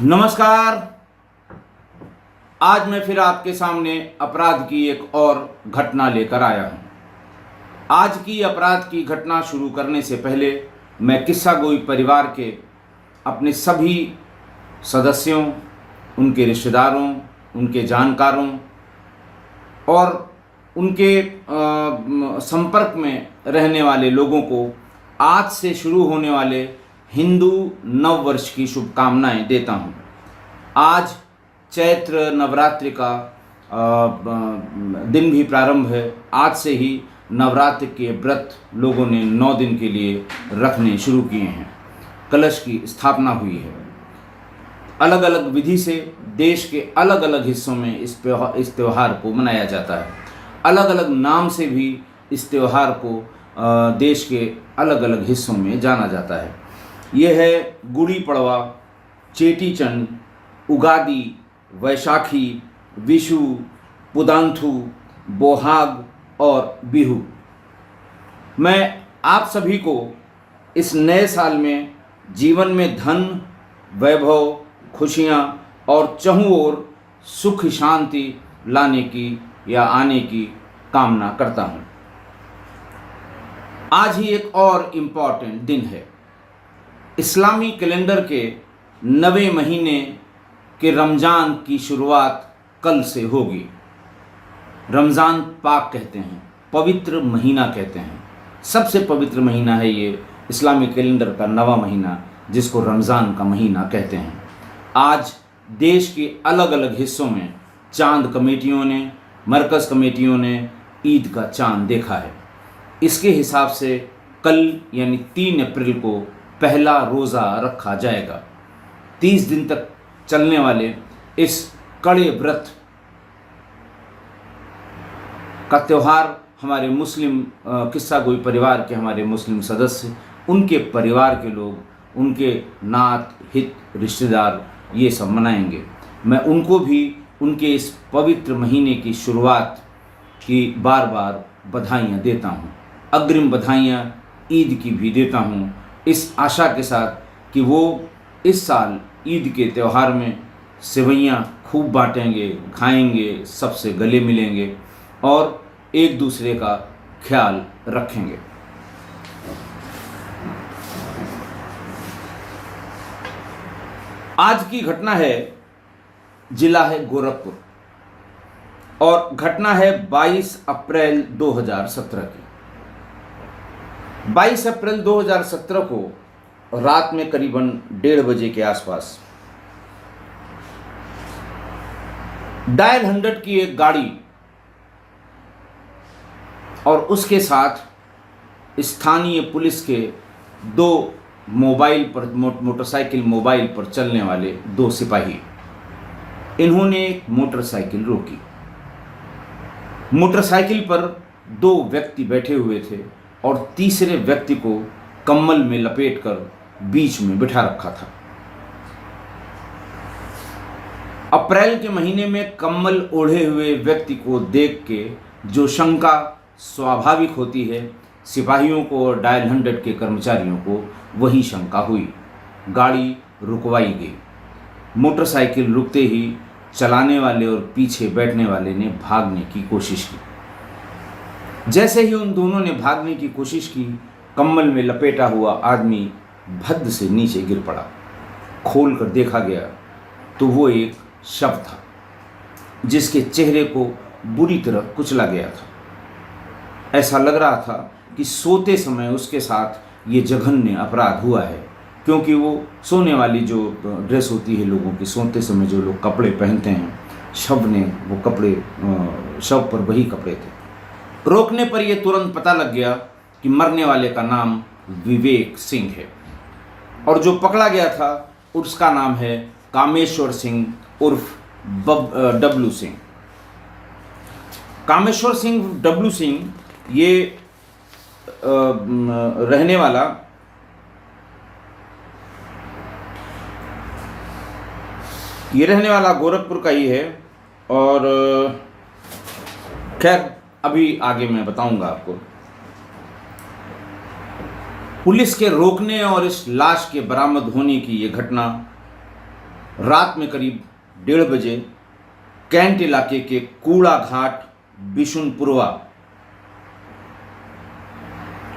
नमस्कार। आज मैं फिर आपके सामने अपराध की एक और घटना लेकर आया हूँ। आज की अपराध की घटना शुरू करने से पहले मैं किस्सा गोई परिवार के अपने सभी सदस्यों, उनके रिश्तेदारों, उनके जानकारों और उनके संपर्क में रहने वाले लोगों को आज से शुरू होने वाले हिंदू नव वर्ष की शुभकामनाएं देता हूं। आज चैत्र नवरात्रि का दिन भी प्रारंभ है। आज से ही नवरात्र के व्रत लोगों ने 9 दिन के लिए रखने शुरू किए हैं। कलश की स्थापना हुई है। अलग अलग विधि से देश के अलग अलग हिस्सों में इस त्यौहार को मनाया जाता है। अलग अलग नाम से भी इस त्यौहार को देश के अलग अलग हिस्सों में जाना जाता है। यह है गुड़ी पड़वा, चेटी चंड, उगादी, वैशाखी, विशु, पुदांथु, बोहाग और बिहू। मैं आप सभी को इस नए साल में जीवन में धन, वैभव, खुशियाँ और चहुँ ओर सुख शांति लाने की या आने की कामना करता हूँ। आज ही एक और इम्पॉर्टेंट दिन है। इस्लामी कैलेंडर के 9वें महीने के रमज़ान की शुरुआत कल से होगी। रमज़ान पाक कहते हैं, पवित्र महीना कहते हैं। सबसे पवित्र महीना है ये इस्लामी कैलेंडर का 9वां महीना, जिसको रमज़ान का महीना कहते हैं। आज देश के अलग अलग हिस्सों में चांद कमेटियों ने, मरकज़ कमेटियों ने ईद का चांद देखा है। इसके हिसाब से कल यानी 3 अप्रैल को पहला रोज़ा रखा जाएगा। 30 दिन तक चलने वाले इस कड़े व्रत का त्यौहार हमारे मुस्लिम किस्सा गोई परिवार के हमारे मुस्लिम सदस्य, उनके परिवार के लोग, उनके नात हित रिश्तेदार ये सब मनाएंगे। मैं उनको भी उनके इस पवित्र महीने की शुरुआत की बार बार बधाइयाँ देता हूँ। अग्रिम बधाइयाँ ईद की भी देता हूँ, इस आशा के साथ कि वो इस साल ईद के त्यौहार में सेवइयाँ खूब बांटेंगे, खाएंगे, सबसे गले मिलेंगे और एक दूसरे का ख्याल रखेंगे। आज की घटना है, जिला है गोरखपुर और घटना है 22 अप्रैल 2017 की। 22 अप्रैल 2017 को रात में करीबन 1:30 बजे के आसपास डायल 100 की एक गाड़ी और उसके साथ स्थानीय पुलिस के 2 मोटरसाइकिल मोबाइल पर चलने वाले 2 सिपाही, इन्होंने एक मोटरसाइकिल रोकी। मोटरसाइकिल पर 2 व्यक्ति बैठे हुए थे और तीसरे व्यक्ति को कम्बल में लपेटकर बीच में बिठा रखा था। अप्रैल के महीने में कम्बल ओढ़े हुए व्यक्ति को देख के जो शंका स्वाभाविक होती है, सिपाहियों को और डायल 100 के कर्मचारियों को वही शंका हुई। गाड़ी रुकवाई गई। मोटरसाइकिल रुकते ही चलाने वाले और पीछे बैठने वाले ने भागने की कोशिश की। जैसे ही उन दोनों ने भागने की कोशिश की, कम्बल में लपेटा हुआ आदमी भद्द से नीचे गिर पड़ा। खोल कर देखा गया तो वो एक शव था, जिसके चेहरे को बुरी तरह कुचला गया था। ऐसा लग रहा था कि सोते समय उसके साथ ये जघन्य अपराध हुआ है, क्योंकि वो सोने वाली जो ड्रेस होती है लोगों की, सोते समय जो लोग कपड़े पहनते हैं, शव ने वो कपड़े, शव पर वही कपड़े थे। रोकने पर यह तुरंत पता लग गया कि मरने वाले का नाम विवेक सिंह है और जो पकड़ा गया था उसका नाम है कामेश्वर सिंह उर्फ डब्लू सिंह। कामेश्वर सिंह डब्लू सिंह ये रहने वाला गोरखपुर का ही है और खैर अभी आगे मैं बताऊंगा आपको। पुलिस के रोकने और इस लाश के बरामद होने की ये घटना रात में करीब 1:30 बजे कैंट इलाके के कूड़ा घाट बिशुनपुरवा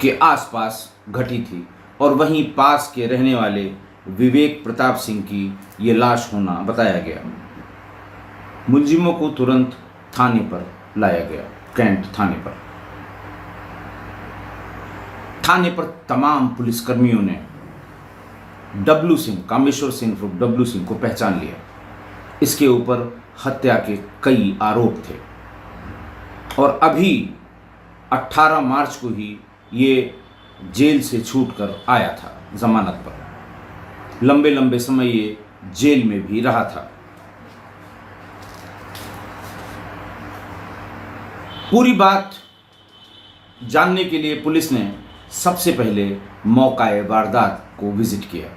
के आसपास घटी थी और वहीं पास के रहने वाले विवेक प्रताप सिंह की ये लाश होना बताया गया। मुलजिमों को तुरंत थाने पर लाया गया, कैंट थाने पर। थाने पर तमाम पुलिसकर्मियों ने डब्लू सिंह, कामेश्वर सिंह डब्लू सिंह को पहचान लिया। इसके ऊपर हत्या के कई आरोप थे और अभी 18 मार्च को ही ये जेल से छूटकर आया था जमानत पर। लंबे लंबे समय ये जेल में भी रहा था। पूरी बात जानने के लिए पुलिस ने सबसे पहले मौका-ए वारदात को विजिट किया।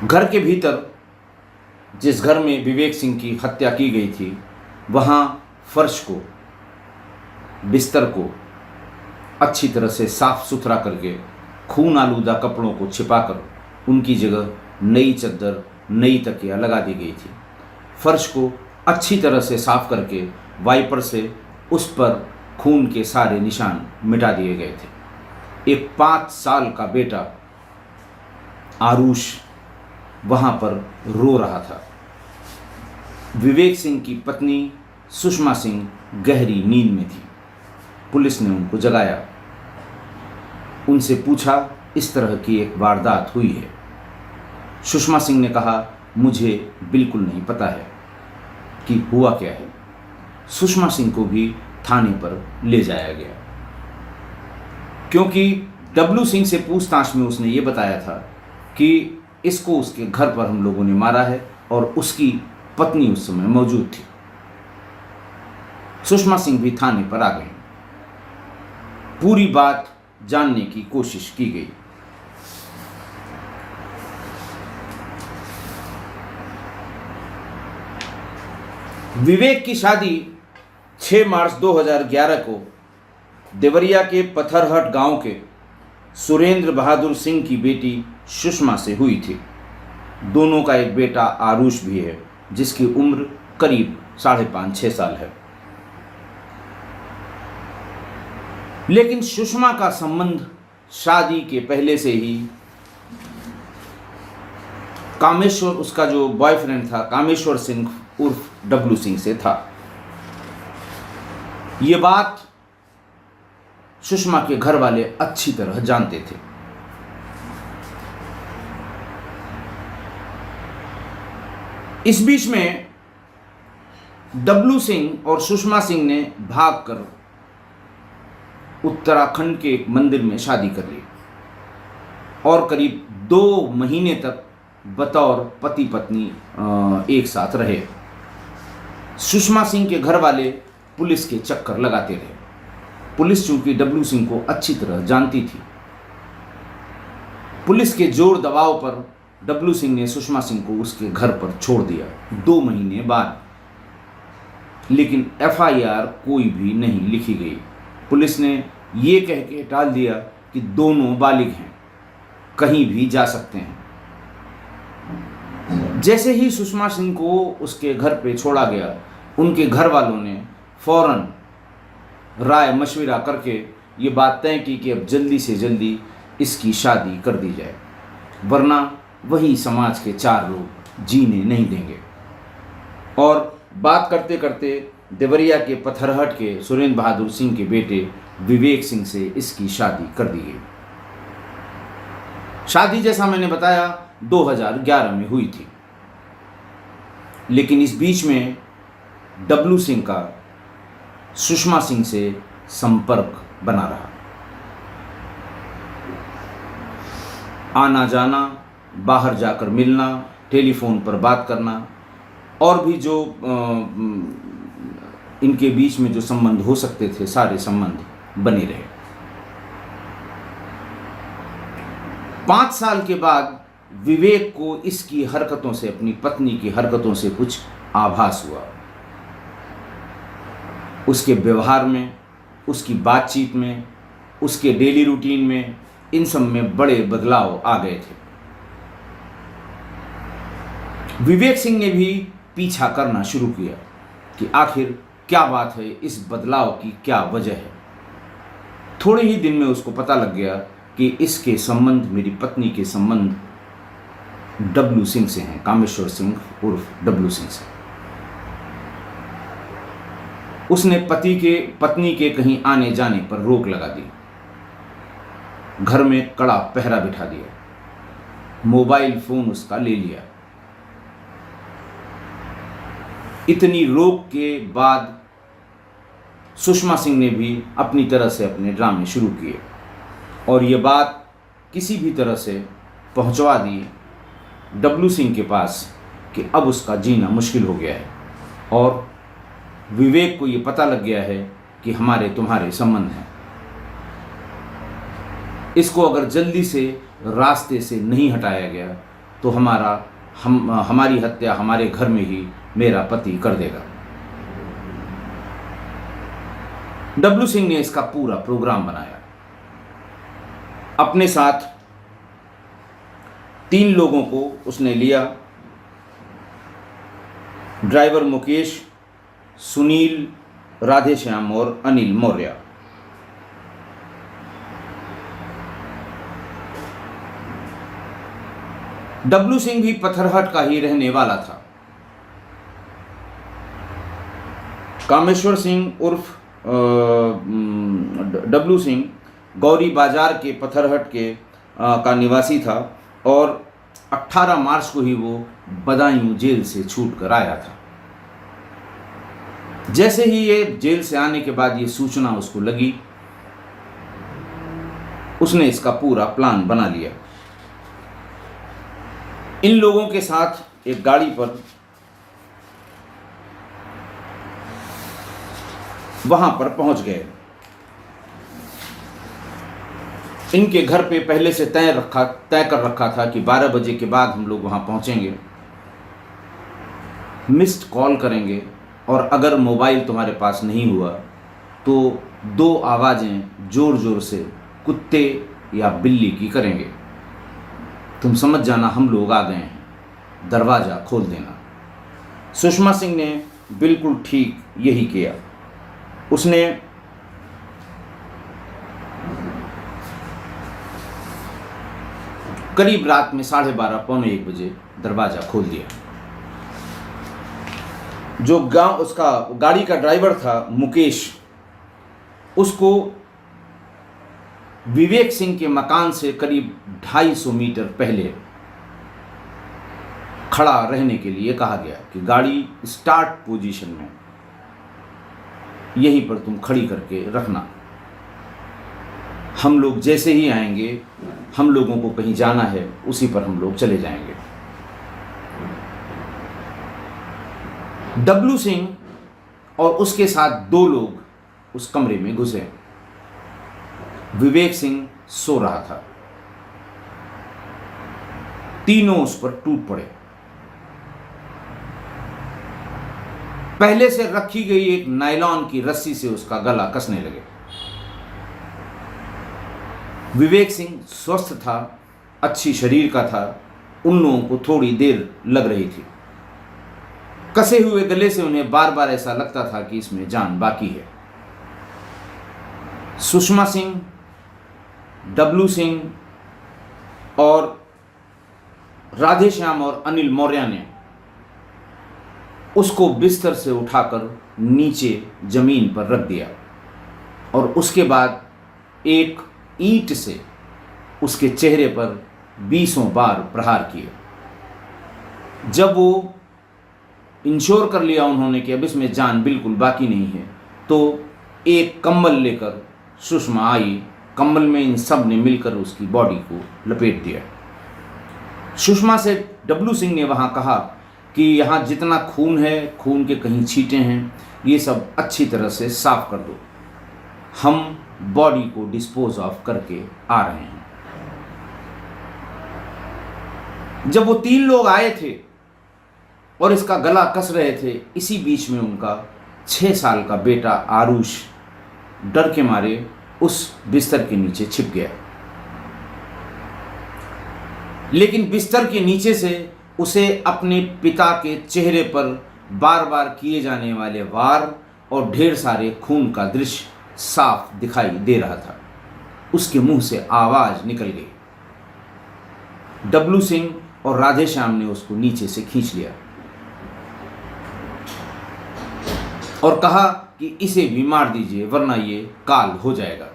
घर के भीतर जिस घर में विवेक सिंह की हत्या की गई थी, वहाँ फर्श को, बिस्तर को अच्छी तरह से साफ सुथरा करके खून आलूदा कपड़ों को छिपाकर उनकी जगह नई चादर, नई तकिया लगा दी गई थी। फर्श को अच्छी तरह से साफ करके वाइपर से उस पर खून के सारे निशान मिटा दिए गए थे। एक 5 साल का बेटा आरुष वहाँ पर रो रहा था। विवेक सिंह की पत्नी सुषमा सिंह गहरी नींद में थी। पुलिस ने उनको जगाया, उनसे पूछा इस तरह की एक वारदात हुई है। सुषमा सिंह ने कहा, मुझे बिल्कुल नहीं पता है कि हुआ क्या है। सुषमा सिंह को भी थाने पर ले जाया गया क्योंकि डब्लू सिंह से पूछताछ में उसने ये बताया था कि इसको उसके घर पर हम लोगों ने मारा है और उसकी पत्नी उस समय मौजूद थी। सुषमा सिंह भी थाने पर आ गई। पूरी बात जानने की कोशिश की गई। विवेक की शादी 6 मार्च 2011 को देवरिया के पत्थरहट गांव के सुरेंद्र बहादुर सिंह की बेटी सुषमा से हुई थी। दोनों का एक बेटा आरुष भी है जिसकी उम्र करीब 5.5-6 साल है। लेकिन सुषमा का संबंध शादी के पहले से ही कामेश्वर, उसका जो बॉयफ्रेंड था, कामेश्वर सिंह उर्फ डब्लू सिंह से था। ये बात सुषमा के घर वाले अच्छी तरह जानते थे। इस बीच में डब्लू सिंह और सुषमा सिंह ने भागकर उत्तराखंड के एक मंदिर में शादी कर ली और करीब 2 महीने तक बतौर पति पत्नी एक साथ रहे। सुषमा सिंह के घर वाले पुलिस के चक्कर लगाते रहे। पुलिस चूंकि डब्लू सिंह को अच्छी तरह जानती थी, पुलिस के जोर दबाव पर डब्लू सिंह ने सुषमा सिंह को उसके घर पर छोड़ दिया 2 महीने बाद। लेकिन FIR कोई भी नहीं लिखी गई। पुलिस ने ये कह के टाल दिया कि दोनों बालिग हैं, कहीं भी जा सकते हैं। जैसे ही सुषमा सिंह को उसके घर पे छोड़ा गया, उनके घर वालों ने फौरन राय मशविरा करके ये बात तय की कि अब जल्दी से जल्दी इसकी शादी कर दी जाए, वरना वही समाज के 4 लोग जीने नहीं देंगे। और बात करते करते देवरिया के पत्थरहट के सुरेंद्र बहादुर सिंह के बेटे विवेक सिंह से इसकी शादी कर दी गई। शादी जैसा मैंने बताया 2011 में हुई थी। लेकिन इस बीच में डब्लू सिंह का सुषमा सिंह से संपर्क बना रहा। आना जाना, बाहर जाकर मिलना, टेलीफोन पर बात करना और भी जो इनके बीच में जो संबंध हो सकते थे, सारे संबंध बने रहे। 5 साल के बाद विवेक को इसकी हरकतों से, अपनी पत्नी की हरकतों से कुछ आभास हुआ। उसके व्यवहार में, उसकी बातचीत में, उसके डेली रूटीन में, इन सब में बड़े बदलाव आ गए थे। विवेक सिंह ने भी पीछा करना शुरू किया कि आखिर क्या बात है, इस बदलाव की क्या वजह है। थोड़े ही दिन में उसको पता लग गया कि इसके संबंध मेरी पत्नी के संबंध डब्लू सिंह से हैं, कामेश्वर सिंह उर्फ डब्लू सिंह से। उसने पत्नी के कहीं आने जाने पर रोक लगा दी, घर में कड़ा पहरा बिठा दिया, मोबाइल फोन उसका ले लिया। इतनी रोक के बाद सुषमा सिंह ने भी अपनी तरह से अपने ड्रामे शुरू किए और ये बात किसी भी तरह से पहुंचवा दी डब्लू सिंह के पास कि अब उसका जीना मुश्किल हो गया है और विवेक को ये पता लग गया है कि हमारे तुम्हारे संबंध हैं। इसको अगर जल्दी से रास्ते से नहीं हटाया गया तो हमारी हत्या हमारे घर में ही मेरा पति कर देगा। डब्लू सिंह ने इसका पूरा प्रोग्राम बनाया। अपने साथ 3 लोगों को उसने लिया, ड्राइवर मुकेश, सुनील, राधेश्याम और अनिल मौर्य। डब्लू सिंह भी पत्थरहट का ही रहने वाला था। कामेश्वर सिंह उर्फ डब्लू सिंह गौरी बाजार के पत्थरहट का निवासी था और 18 मार्च को ही वो बदायूं जेल से छूट कर आया था। जैसे ही ये जेल से आने के बाद ये सूचना उसको लगी, उसने इसका पूरा प्लान बना लिया। इन लोगों के साथ एक गाड़ी पर वहां पर पहुंच गए। इनके घर पे पहले से तय कर रखा था कि 12 बजे के बाद हम लोग वहां पहुंचेंगे, मिस्ड कॉल करेंगे और अगर मोबाइल तुम्हारे पास नहीं हुआ तो 2 आवाज़ें ज़ोर ज़ोर से कुत्ते या बिल्ली की करेंगे। तुम समझ जाना हम लोग आ गए हैं, दरवाज़ा खोल देना। सुषमा सिंह ने बिल्कुल ठीक यही किया। उसने करीब रात में 12:30 पौने 1 बजे दरवाज़ा खोल दिया। जो उसका गाड़ी का ड्राइवर था मुकेश, उसको विवेक सिंह के मकान से करीब 250 मीटर पहले खड़ा रहने के लिए कहा गया कि गाड़ी स्टार्ट पोजीशन में यहीं पर तुम खड़ी करके रखना। हम लोग जैसे ही आएंगे, हम लोगों को कहीं जाना है, उसी पर हम लोग चले जाएंगे। डब्लू सिंह और उसके साथ 2 लोग उस कमरे में घुसे। विवेक सिंह सो रहा था। तीनों उस पर टूट पड़े। पहले से रखी गई एक नायलॉन की रस्सी से उसका गला कसने लगे। विवेक सिंह स्वस्थ था, अच्छी शरीर का था। उन लोगों को थोड़ी देर लग रही थी। कसे हुए गले से उन्हें बार बार ऐसा लगता था कि इसमें जान बाकी है। सुषमा सिंह, डब्लू सिंह और राधेश्याम और अनिल मौर्य ने उसको बिस्तर से उठाकर नीचे जमीन पर रख दिया और उसके बाद एक ईंट से उसके चेहरे पर 20 बार प्रहार किए। जब वो इंश्योर कर लिया उन्होंने कि अब इसमें जान बिल्कुल बाकी नहीं है, तो एक कंबल लेकर सुषमा आई। कंबल में इन सब ने मिलकर उसकी बॉडी को लपेट दिया। सुषमा से डब्लू सिंह ने वहाँ कहा कि यहाँ जितना खून है, खून के कहीं छींटे हैं, ये सब अच्छी तरह से साफ कर दो, हम बॉडी को डिस्पोज ऑफ करके आ रहे हैं। जब वो 3 लोग आए थे और इसका गला कस रहे थे, इसी बीच में उनका 6 साल का बेटा आरुष डर के मारे उस बिस्तर के नीचे छिप गया। लेकिन बिस्तर के नीचे से उसे अपने पिता के चेहरे पर बार बार किए जाने वाले वार और ढेर सारे खून का दृश्य साफ दिखाई दे रहा था। उसके मुंह से आवाज निकल गई। डब्लू सिंह और राधे श्याम ने उसको नीचे से खींच लिया और कहा कि इसे भी मार दीजिए वरना ये काल हो जाएगा।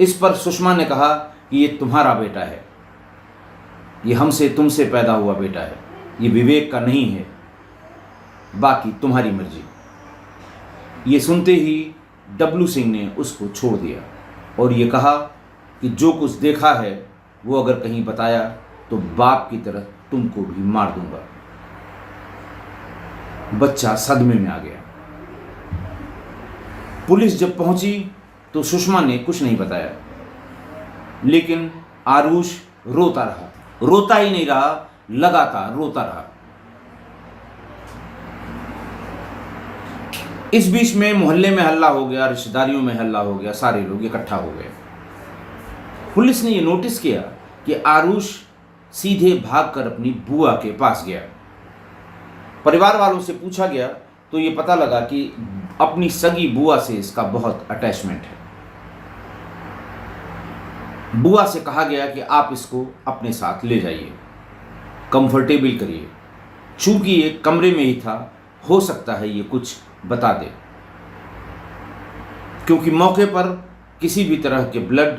इस पर सुषमा ने कहा कि ये तुम्हारा बेटा है, ये हमसे तुमसे पैदा हुआ बेटा है, ये विवेक का नहीं है, बाकी तुम्हारी मर्जी। ये सुनते ही डब्लू सिंह ने उसको छोड़ दिया और ये कहा कि जो कुछ देखा है वो अगर कहीं बताया तो बाप की तरह तुमको भी मार दूंगा। बच्चा सदमे में आ गया। पुलिस जब पहुंची तो सुषमा ने कुछ नहीं बताया, लेकिन आरुष रोता रहा, रोता ही नहीं रहा, लगातार रोता रहा। इस बीच में मोहल्ले में हल्ला हो गया, रिश्तेदारियों में हल्ला हो गया, सारे लोग इकट्ठा हो गए। पुलिस ने यह नोटिस किया कि आरुष सीधे भागकर अपनी बुआ के पास गया। परिवार वालों से पूछा गया तो ये पता लगा कि अपनी सगी बुआ से इसका बहुत अटैचमेंट है। बुआ से कहा गया कि आप इसको अपने साथ ले जाइए, कंफर्टेबल करिए। चूंकि ये कमरे में ही था, हो सकता है ये कुछ बता दे, क्योंकि मौके पर किसी भी तरह के ब्लड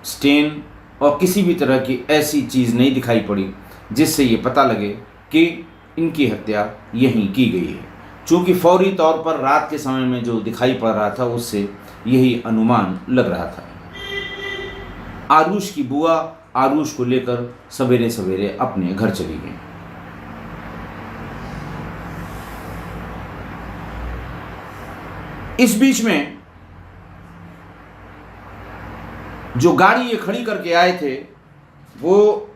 स्टेन और किसी भी तरह की ऐसी चीज़ नहीं दिखाई पड़ी जिससे ये पता लगे कि इनकी हत्या यहीं की गई है। चूँकि फौरी तौर पर रात के समय में जो दिखाई पड़ रहा था उससे यही अनुमान लग रहा था। आरुष की बुआ आरुष को लेकर सवेरे सवेरे अपने घर चली गई। इस बीच में जो गाड़ी ये खड़ी करके आए थे वो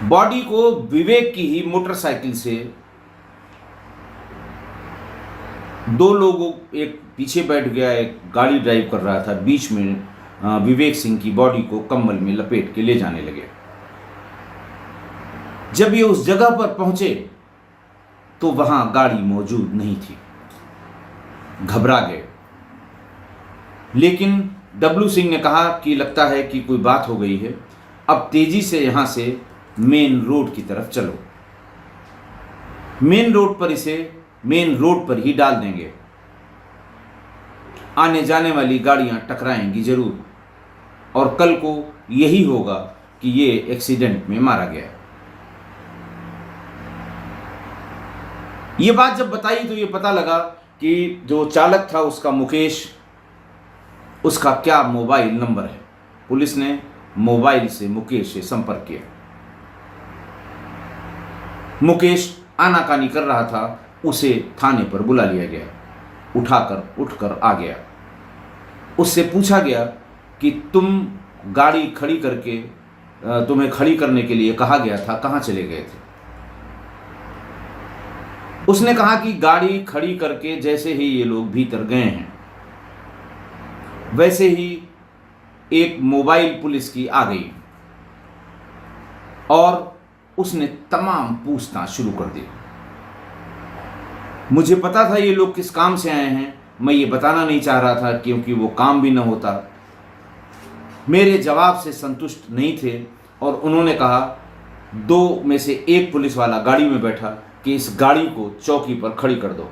बॉडी को विवेक की ही मोटरसाइकिल से दो लोगों, एक पीछे बैठ गया, एक गाड़ी ड्राइव कर रहा था, बीच में विवेक सिंह की बॉडी को कंबल में लपेट के ले जाने लगे। जब ये उस जगह पर पहुंचे तो वहां गाड़ी मौजूद नहीं थी। घबरा गए, लेकिन डब्लू सिंह ने कहा कि लगता है कि कोई बात हो गई है, अब तेजी से यहां से मेन रोड की तरफ चलो। मेन रोड पर इसे मेन रोड पर ही डाल देंगे, आने जाने वाली गाड़ियां टकराएंगी जरूर, और कल को यही होगा कि ये एक्सीडेंट में मारा गया। ये बात जब बताई तो ये पता लगा कि जो चालक था उसका मुकेश, उसका क्या मोबाइल नंबर है। पुलिस ने मोबाइल से मुकेश से संपर्क किया। मुकेश आनाकानी कर रहा था, उसे थाने पर बुला लिया गया। उठकर आ गया। उससे पूछा गया कि तुम गाड़ी खड़ी करके, तुम्हें खड़ी करने के लिए कहा गया था, कहाँ चले गए थे? उसने कहा कि गाड़ी खड़ी करके जैसे ही ये लोग भीतर गए हैं वैसे ही एक मोबाइल पुलिस की आ गई और उसने तमाम पूछताछ शुरू कर दी। मुझे पता था ये लोग किस काम से आए हैं, मैं ये बताना नहीं चाह रहा था क्योंकि वो काम भी न होता। मेरे जवाब से संतुष्ट नहीं थे और उन्होंने कहा, दो में से एक पुलिस वाला गाड़ी में बैठा कि इस गाड़ी को चौकी पर खड़ी कर दो,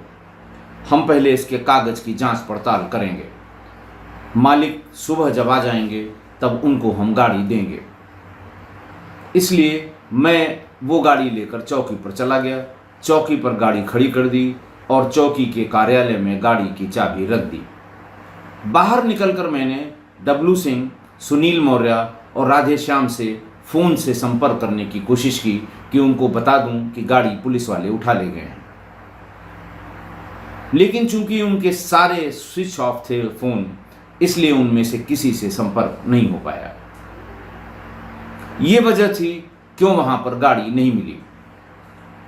हम पहले इसके कागज की जांच पड़ताल करेंगे, मालिक सुबह जब आ जाएंगे तब उनको हम गाड़ी देंगे। इसलिए मैं वो गाड़ी लेकर चौकी पर चला गया, चौकी पर गाड़ी खड़ी कर दी और चौकी के कार्यालय में गाड़ी की चाबी रख दी। बाहर निकलकर मैंने डब्लू सिंह, सुनील मौर्य और राधे श्याम से फ़ोन से संपर्क करने की कोशिश की कि उनको बता दूं कि गाड़ी पुलिस वाले उठा ले गए हैं, लेकिन चूंकि उनके सारे स्विच ऑफ थे फ़ोन, इसलिए उनमें से किसी से संपर्क नहीं हो पाया। ये वजह थी क्यों वहां पर गाड़ी नहीं मिली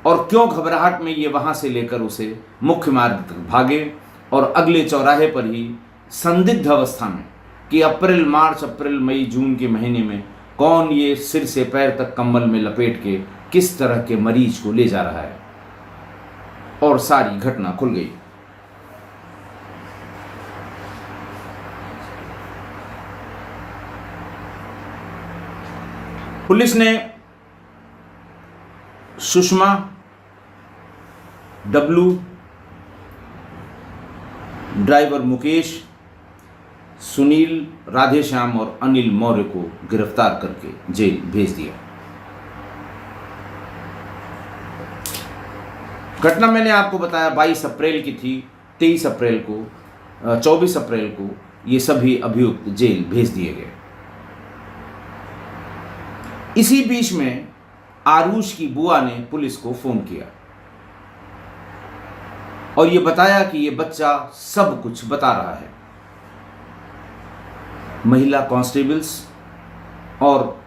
और क्यों घबराहट में ये वहां से लेकर उसे मुख्य मार्ग तक भागे और अगले चौराहे पर ही संदिग्ध अवस्था में कि अप्रैल, मार्च, अप्रैल, मई, जून के महीने में कौन ये सिर से पैर तक कंबल में लपेट के किस तरह के मरीज को ले जा रहा है, और सारी घटना खुल गई। पुलिस ने सुषमा, डब्लू, ड्राइवर मुकेश, सुनील, राधेश्याम और अनिल मौर्य को गिरफ्तार करके जेल भेज दिया। घटना मैंने आपको बताया 22 अप्रैल की थी। 23 अप्रैल को 24 अप्रैल को ये सभी अभियुक्त जेल भेज दिए गए। इसी बीच में आरुष की बुआ ने पुलिस को फोन किया और ये बताया कि ये बच्चा सब कुछ बता रहा है। महिला कांस्टेबल्स और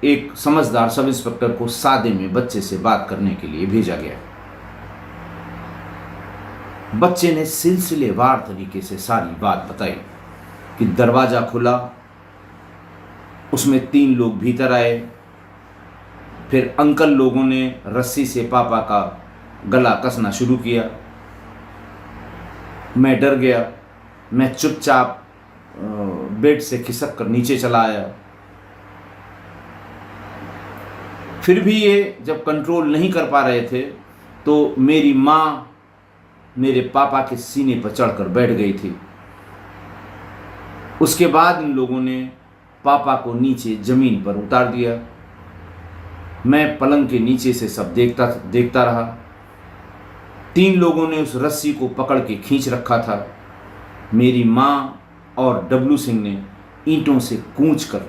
एक समझदार सब इंस्पेक्टर को सादे में बच्चे से बात करने के लिए भेजा गया। बच्चे ने सिलसिलेवार तरीके से सारी बात बताई कि दरवाजा खुला, उसमें 3 लोग भीतर आए, फिर अंकल लोगों ने रस्सी से पापा का गला कसना शुरू किया। मैं डर गया। मैं चुपचाप बेड से खिसक कर नीचे चला आया। फिर भी ये जब कंट्रोल नहीं कर पा रहे थे तो मेरी माँ मेरे पापा के सीने पर चढ़कर बैठ गई थी। उसके बाद इन लोगों ने पापा को नीचे जमीन पर उतार दिया। मैं पलंग के नीचे से सब देखता रहा। 3 लोगों ने उस रस्सी को पकड़ के खींच रखा था। मेरी माँ और डब्लू सिंह ने ईंटों से कूंचकर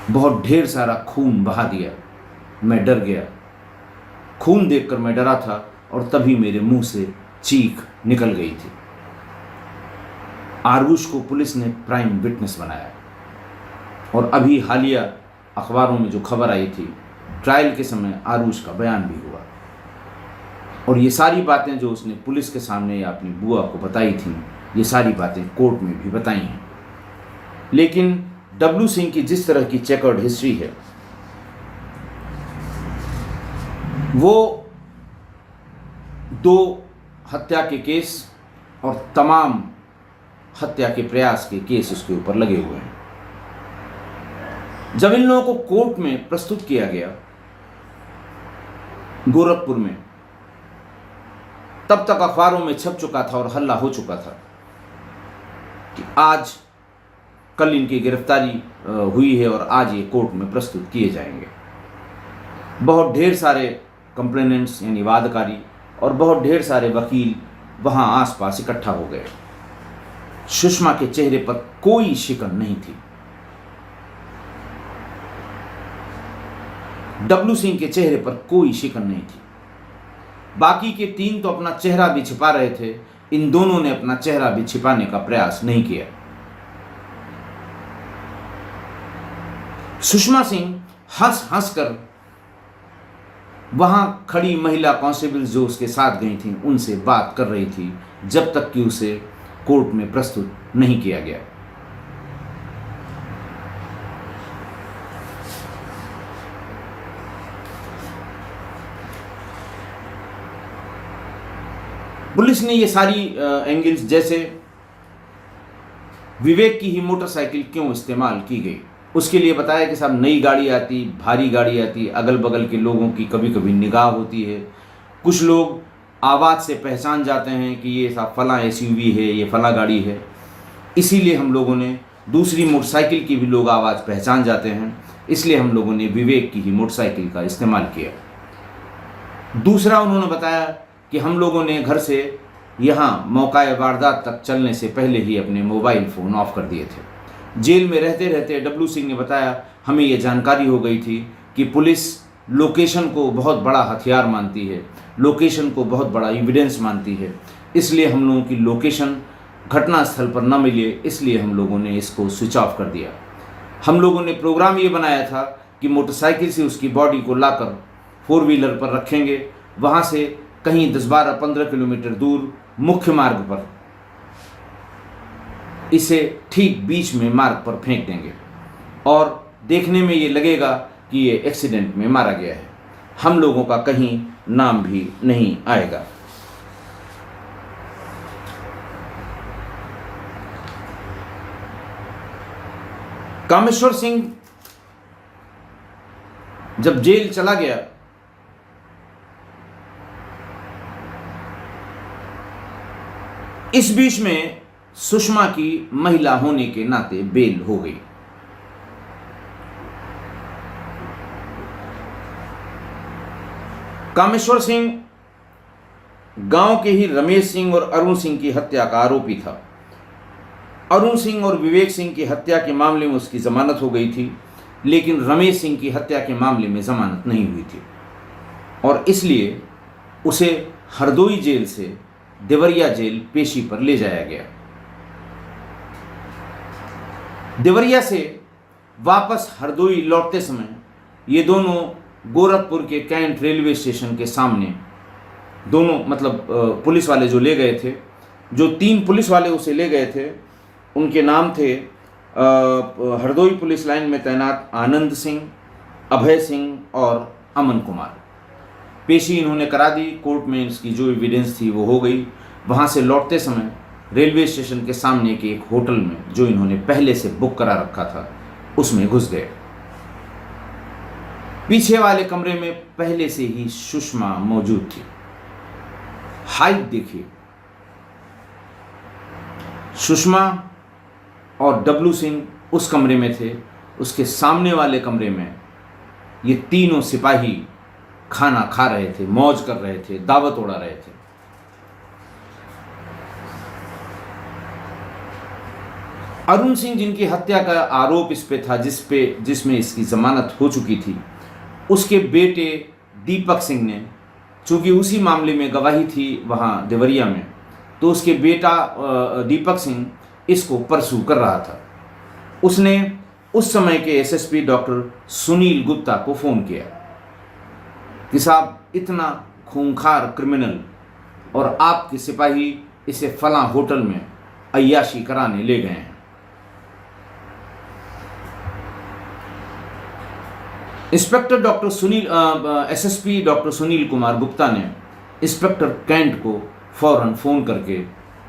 बहुत ढेर सारा खून बहा दिया। मैं डर गया। खून देखकर मैं डरा था और तभी मेरे मुंह से चीख निकल गई थी। आरुष को पुलिस ने प्राइम विटनेस बनाया और अभी हालिया अखबारों में जो खबर आई थी, ट्रायल के समय आरुष का बयान भी हुआ और ये सारी बातें जो उसने पुलिस के सामने या अपनी बुआ को बताई थी, ये सारी बातें कोर्ट में भी बताई हैं। लेकिन डब्लू सिंह की जिस तरह की चेकर्ड हिस्ट्री है, वो 2 हत्या के केस और तमाम हत्या के प्रयास के केस उसके ऊपर लगे हुए हैं। जब इन लोगों को कोर्ट में प्रस्तुत किया गया गोरखपुर में, तब तक अखबारों में छप चुका था और हल्ला हो चुका था कि आज कल इनकी गिरफ्तारी हुई है और आज ये कोर्ट में प्रस्तुत किए जाएंगे। बहुत ढेर सारे कंप्लेनेंट्स यानी वादकारी और बहुत ढेर सारे वकील वहां आसपास इकट्ठा हो गए। सुषमा के चेहरे पर कोई शिकन नहीं थी। डब्लू सिंह के चेहरे पर कोई शिकन नहीं थी। बाकी के 3 तो अपना चेहरा भी छिपा रहे थे, इन दोनों ने अपना चेहरा भी छिपाने का प्रयास नहीं किया। सुषमा सिंह हंस हंस कर वहां खड़ी महिला कांस्टेबल जो उसके साथ गई थी उनसे बात कर रही थी, जब तक कि उसे कोर्ट में प्रस्तुत नहीं किया गया। पुलिस ने ये सारी एंगल्स, जैसे विवेक की ही मोटरसाइकिल क्यों इस्तेमाल की गई, उसके लिए बताया कि साहब नई गाड़ी आती, भारी गाड़ी आती, अगल बगल के लोगों की कभी कभी निगाह होती है, कुछ लोग आवाज़ से पहचान जाते हैं कि ये साहब फला एसयूवी है, ये फला गाड़ी है, इसीलिए हम लोगों ने दूसरी मोटरसाइकिल की भी लोग आवाज़ पहचान जाते हैं, इसलिए हम लोगों ने विवेक की ही मोटरसाइकिल का इस्तेमाल किया। दूसरा उन्होंने बताया कि हम लोगों ने घर से यहाँ मौका वारदात तक चलने से पहले ही अपने मोबाइल फ़ोन ऑफ कर दिए थे। जेल में रहते रहते डब्लू सिंह ने बताया, हमें ये जानकारी हो गई थी कि पुलिस लोकेशन को बहुत बड़ा हथियार मानती है, लोकेशन को बहुत बड़ा एविडेंस मानती है, इसलिए हम लोगों की लोकेशन घटनास्थल पर न मिले, इसलिए हम लोगों ने इसको स्विच ऑफ कर दिया। हम लोगों ने प्रोग्राम ये बनाया था कि मोटरसाइकिल से उसकी बॉडी को लाकर 4 व्हीलर पर रखेंगे, वहाँ से कहीं 10-12-15 किलोमीटर दूर मुख्य मार्ग पर इसे ठीक बीच में मार्ग पर फेंक देंगे और देखने में ये लगेगा कि ये एक्सीडेंट में मारा गया है। हम लोगों का कहीं नाम भी नहीं आएगा। कामेश्वर सिंह जब जेल चला गया, इस बीच में सुषमा की महिला होने के नाते बेल हो गई। कामेश्वर सिंह गांव के ही रमेश सिंह और अरुण सिंह की हत्या का आरोपी था। अरुण सिंह और विवेक सिंह की हत्या के मामले में उसकी जमानत हो गई थी, लेकिन रमेश सिंह की हत्या के मामले में जमानत नहीं हुई थी और इसलिए उसे हरदोई जेल से देवरिया जेल पेशी पर ले जाया गया। देवरिया से वापस हरदोई लौटते समय ये दोनों गोरखपुर के कैंट रेलवे स्टेशन के सामने, दोनों मतलब पुलिस वाले जो ले गए थे, जो 3 पुलिस वाले उसे ले गए थे, उनके नाम थे हरदोई पुलिस लाइन में तैनात आनंद सिंह, अभय सिंह और अमन कुमार। पेशी इन्होंने करा दी, कोर्ट में इसकी जो एविडेंस थी वो हो गई। वहाँ से लौटते समय रेलवे स्टेशन के सामने के एक होटल में, जो इन्होंने पहले से बुक करा रखा था, उसमें घुस गए। पीछे वाले कमरे में पहले से ही सुषमा मौजूद थी। हाइट देखिए, सुषमा और डब्लू सिंह उस कमरे में थे। उसके सामने वाले कमरे में ये तीनों सिपाही खाना खा रहे थे, मौज कर रहे थे, दावत उड़ा रहे थे। अरुण सिंह, जिनकी हत्या का आरोप इस पे था, जिसमें इसकी जमानत हो चुकी थी, उसके बेटे दीपक सिंह ने, चूंकि उसी मामले में गवाही थी वहाँ देवरिया में, तो उसके बेटा दीपक सिंह इसको परसू कर रहा था। उसने उस समय के एसएसपी डॉक्टर सुनील गुप्ता को फ़ोन किया कि साहब, इतना खूंखार क्रिमिनल और आपके सिपाही इसे फलां होटल में अय्याशी कराने ले गए हैं। Inspector doctor Sunil SSP doctor Sunil Kumar Gupta ने इंस्पेक्टर कैंट को फौरन फ़ोन करके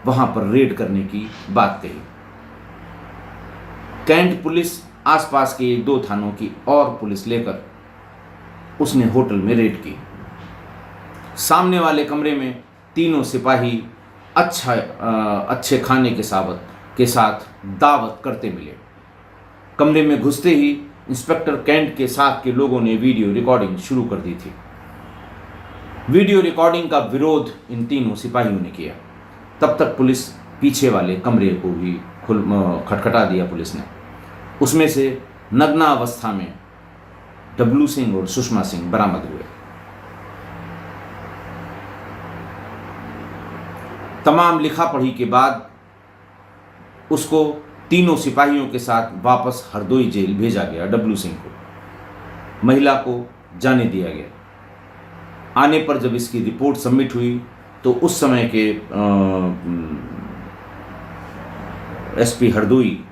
वहाँ पर रेड करने की बात कही। कैंट पुलिस आसपास के 2 थानों की और पुलिस लेकर उसने होटल में रेड की। सामने वाले कमरे में तीनों सिपाही अच्छे खाने के साथ दावत करते मिले। कमरे में घुसते ही इंस्पेक्टर कैंट के साथ के लोगों ने वीडियो रिकॉर्डिंग शुरू कर दी थी। वीडियो रिकॉर्डिंग का विरोध इन तीनों सिपाहियों ने किया। तब तक पुलिस पीछे वाले कमरे को भी खटखटा दिया पुलिस ने। उसमें से नग्नावस्था में डब्लू सिंह और सुषमा सिंह बरामद हुए। तमाम लिखा पढ़ी के बाद उसको तीनों सिपाहियों के साथ वापस हरदोई जेल भेजा गया। डब्लू सिंह को, महिला को जाने दिया गया। आने पर जब इसकी रिपोर्ट सबमिट हुई तो उस समय के एसपी हरदोई,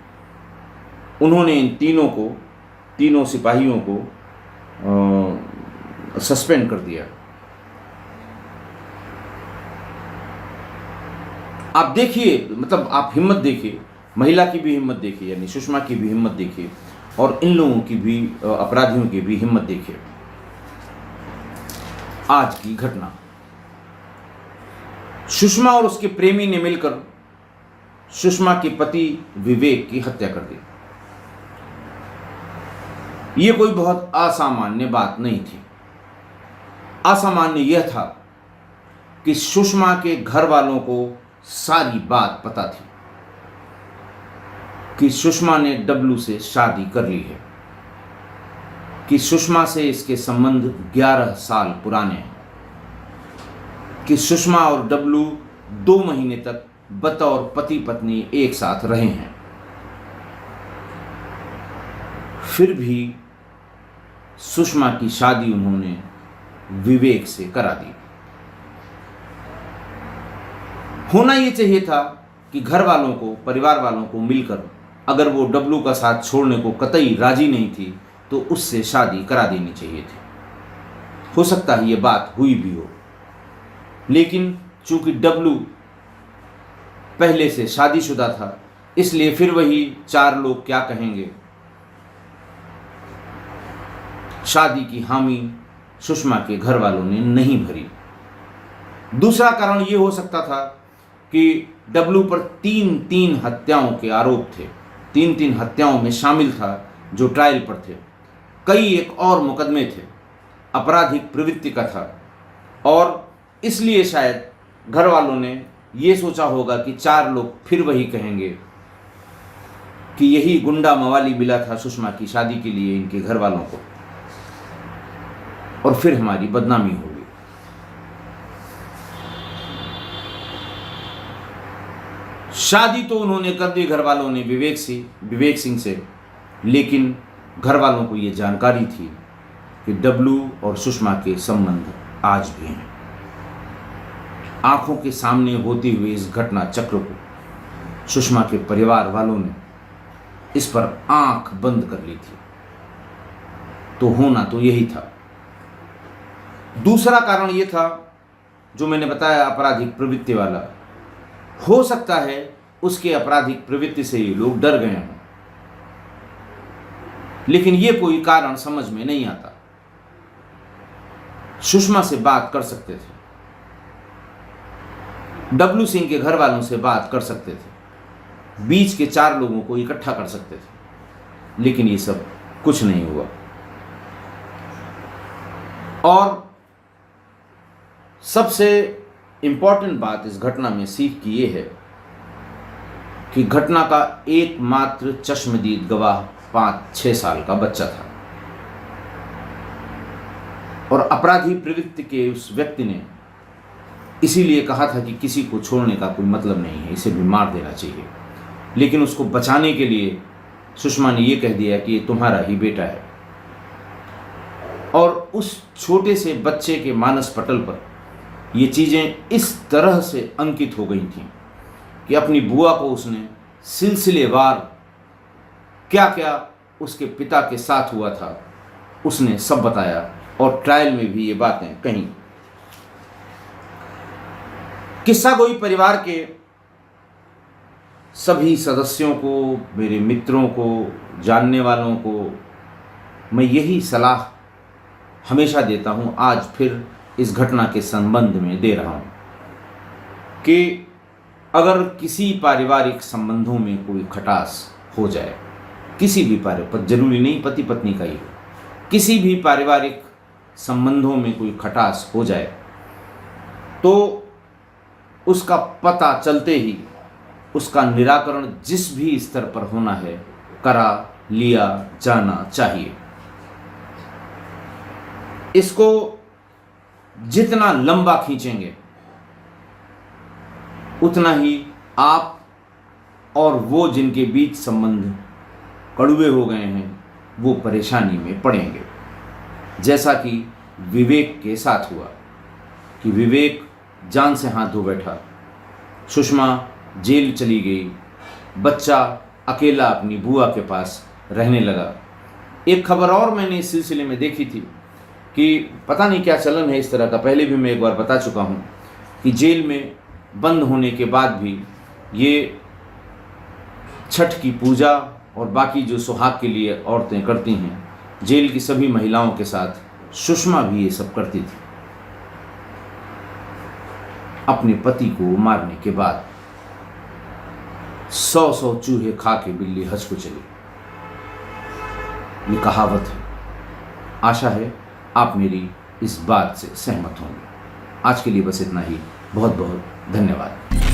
उन्होंने इन तीनों सिपाहियों को सस्पेंड कर दिया। आप देखिए, मतलब आप हिम्मत देखिए, महिला की भी हिम्मत देखिए, यानी सुषमा की भी हिम्मत देखिए, और इन लोगों की भी, अपराधियों की भी हिम्मत देखिए। आज की घटना, सुषमा और उसके प्रेमी ने मिलकर सुषमा के पति विवेक की हत्या कर दी। यह कोई बहुत असामान्य बात नहीं थी। असामान्य यह था कि सुषमा के घर वालों को सारी बात पता थी कि सुषमा ने डब्लू से शादी कर ली है, कि सुषमा से इसके संबंध 11 साल पुराने हैं, कि सुषमा और डब्लू 2 महीने तक बतौर पति पत्नी एक साथ रहे हैं। फिर भी सुषमा की शादी उन्होंने विवेक से करा दी। होना ये चाहिए था कि घर वालों को, परिवार वालों को मिलकर, अगर वो डब्लू का साथ छोड़ने को कतई राजी नहीं थी तो उससे शादी करा देनी चाहिए थी। हो सकता है ये बात हुई भी हो, लेकिन चूंकि डब्लू पहले से शादीशुदा था, इसलिए फिर वही 4 लोग क्या कहेंगे, शादी की हामी सुषमा के घर वालों ने नहीं भरी। दूसरा कारण ये हो सकता था कि डब्लू पर 3 हत्याओं के आरोप थे, 3 हत्याओं में शामिल था जो ट्रायल पर थे। कई एक और मुकदमे थे, आपराधिक प्रवृत्ति का था, और इसलिए शायद घर वालों ने ये सोचा होगा कि 4 लोग फिर वही कहेंगे कि यही गुंडा मवाली मिला था सुषमा की शादी के लिए इनके घर वालों को, और फिर हमारी बदनामी होगी। शादी तो उन्होंने कर दी घर वालों ने विवेक सिंह से, लेकिन घर वालों को ये जानकारी थी कि डब्लू और सुषमा के संबंध आज भी हैं। आंखों के सामने होती हुई इस घटना चक्र को सुषमा के परिवार वालों ने इस पर आंख बंद कर ली थी। तो होना तो यही था। दूसरा कारण यह था जो मैंने बताया, आपराधिक प्रवृत्ति वाला। हो सकता है उसके आपराधिक प्रवृत्ति से ये लोग डर गए हों, लेकिन ये कोई कारण समझ में नहीं आता। सुषमा से बात कर सकते थे, डब्लू सिंह के घर वालों से बात कर सकते थे, बीच के 4 लोगों को इकट्ठा कर सकते थे, लेकिन ये सब कुछ नहीं हुआ। और सबसे इंपॉर्टेंट बात इस घटना में सीख की ये है कि घटना का एकमात्र चश्मदीद गवाह 5-6 साल का बच्चा था, और अपराधी प्रवृत्ति के उस व्यक्ति ने इसीलिए कहा था कि किसी को छोड़ने का कोई मतलब नहीं है, इसे भी मार देना चाहिए। लेकिन उसको बचाने के लिए सुषमा ने यह कह दिया कि ये तुम्हारा ही बेटा है, और उस छोटे से बच्चे के मानस पटल पर ये चीज़ें इस तरह से अंकित हो गई थीं कि अपनी बुआ को उसने सिलसिलेवार क्या क्या उसके पिता के साथ हुआ था उसने सब बताया, और ट्रायल में भी ये बातें कहीं। किस्सा गोई परिवार के सभी सदस्यों को, मेरे मित्रों को, जानने वालों को मैं यही सलाह हमेशा देता हूँ, आज फिर इस घटना के संबंध में दे रहा हूँ कि अगर किसी पारिवारिक संबंधों में कोई खटास हो जाए, किसी भी पारिवारिक, जरूरी नहीं पति पत्नी का ही हो, किसी भी पारिवारिक संबंधों में कोई खटास हो जाए, तो उसका पता चलते ही उसका निराकरण जिस भी स्तर पर होना है करा लिया जाना चाहिए। इसको जितना लंबा खींचेंगे उतना ही आप और वो जिनके बीच संबंध कड़वे हो गए हैं वो परेशानी में पड़ेंगे। जैसा कि विवेक के साथ हुआ कि विवेक जान से हाथ धो बैठा, सुषमा जेल चली गई, बच्चा अकेला अपनी बुआ के पास रहने लगा। एक खबर और मैंने इस सिलसिले में देखी थी कि पता नहीं क्या चलन है इस तरह का, पहले भी मैं एक बार बता चुका हूँ कि जेल में बंद होने के बाद भी ये छठ की पूजा और बाकी जो सुहाग के लिए औरतें करती हैं, जेल की सभी महिलाओं के साथ सुषमा भी ये सब करती थी। अपने पति को मारने के बाद 100 चूहे खा के बिल्ली हज को चली, ये कहावत है। आशा है आप मेरी इस बात से सहमत होंगे। आज के लिए बस इतना ही। बहुत बहुत धन्यवाद।